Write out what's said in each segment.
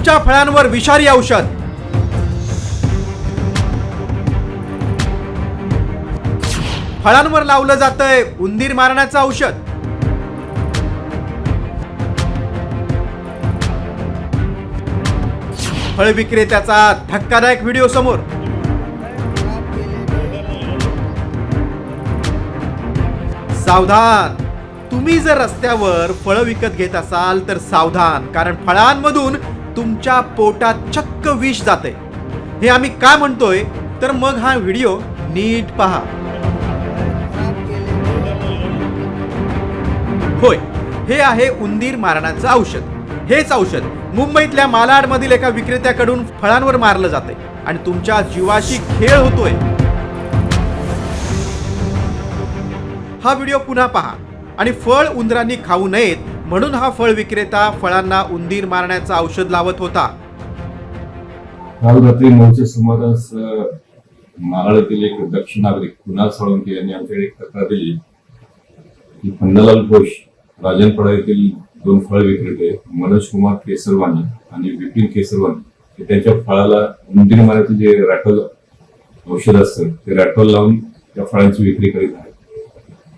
तुमच्या फळांवर विषारी औषध। फळांवर लावलं जातंय उंदीर मारण्याचं औषध। फळ विक्रेत्याचा धक्कादायक व्हिडिओ समोर। सावधान, तुम्ही जर रस्त्यावर फळ विकत घेत असाल तर सावधान, कारण फळांमधून तुमच्या पोटात चक्क विष जाते। हे आम्ही का म्हणतोय तर मग हा व्हिडिओ नीट पहा। होय, हे आहे उंदीर मारण्याचं औषध। हेच औषध मुंबईतल्या मालाडमधील एका विक्रेत्याकडून फळांवर मारलं जाते आणि तुमच्या जीवाशी खेळ होतोय। हा व्हिडिओ पुन्हा पहा आणि फळ उंदरांनी खाऊ नयेत म्हणून हा फळ विक्रेता फळांना उंदीर मारण्याचं औषध लावत होता। काल रात्री 9च्या सुमारास मालाडतील एक दक्ष नागरिक कुणाल साळुंखे यांनी आमच्याकडे एक तक्रार दिली की पन्नालाल घोष राजनपाडा येथील 2 फळ विक्रेते मनोज कुमार केसरवानी आणि विपिन केसरवानी हे त्यांच्या फळाला उंदीर मारण्याचे जे रॅटल औषध असतं ते रॅटल लावून त्या फळांची विक्री करीत आहेत।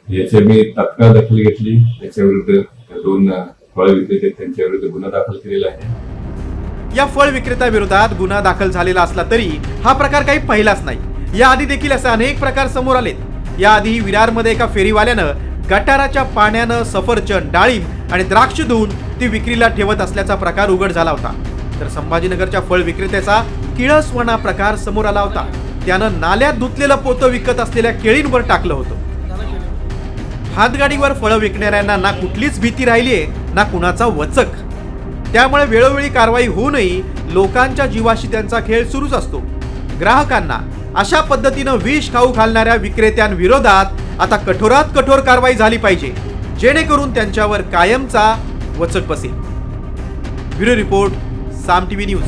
याची मी तात्काळ दखल घेतली। याच्या विरुद्ध 2 फळ विक्रेते त्यांच्या विरुद्ध गुन्हा दाखल केलेला आहे। या फळ विक्रेत्याविरोधात गुन्हा दाखल झालेला असला तरी हा प्रकार काही पहिलाच नाही। याआधी देखील असे अनेक प्रकार समोर आलेत। याआधी विरारमध्ये एका फेरीवाल्यानं गटाराच्या पाण्यानं सफरचंद, डाळिंब आणि द्राक्ष धुवून ती विक्रीला ठेवत असल्याचा प्रकार उघड झाला होता। तर संभाजीनगरच्या फळ विक्रेत्याचा किळसवणा प्रकार समोर आला होता। त्यानं नाल्यात धुतलेलं पोतं विकत असलेल्या केळींवर टाकलं होतं। हातगाडीवर फळं विकणाऱ्यांना ना कुठलीच भीती राहिलीये ना कुणाचा वचक। त्यामुळे वेळोवेळी कारवाई होऊनही लोकांच्या जीवाशी त्यांचा खेळ सुरूच असतो। ग्राहकांना अशा पद्धतीनं विष खाऊ घालणाऱ्या विक्रेत्यांविरोधात आता कठोरात कठोर कारवाई झाली पाहिजे, जेणेकरून त्यांच्यावर कायमचा वचक बसेल। ब्युरो रिपोर्ट, साम टीव्ही न्यूज।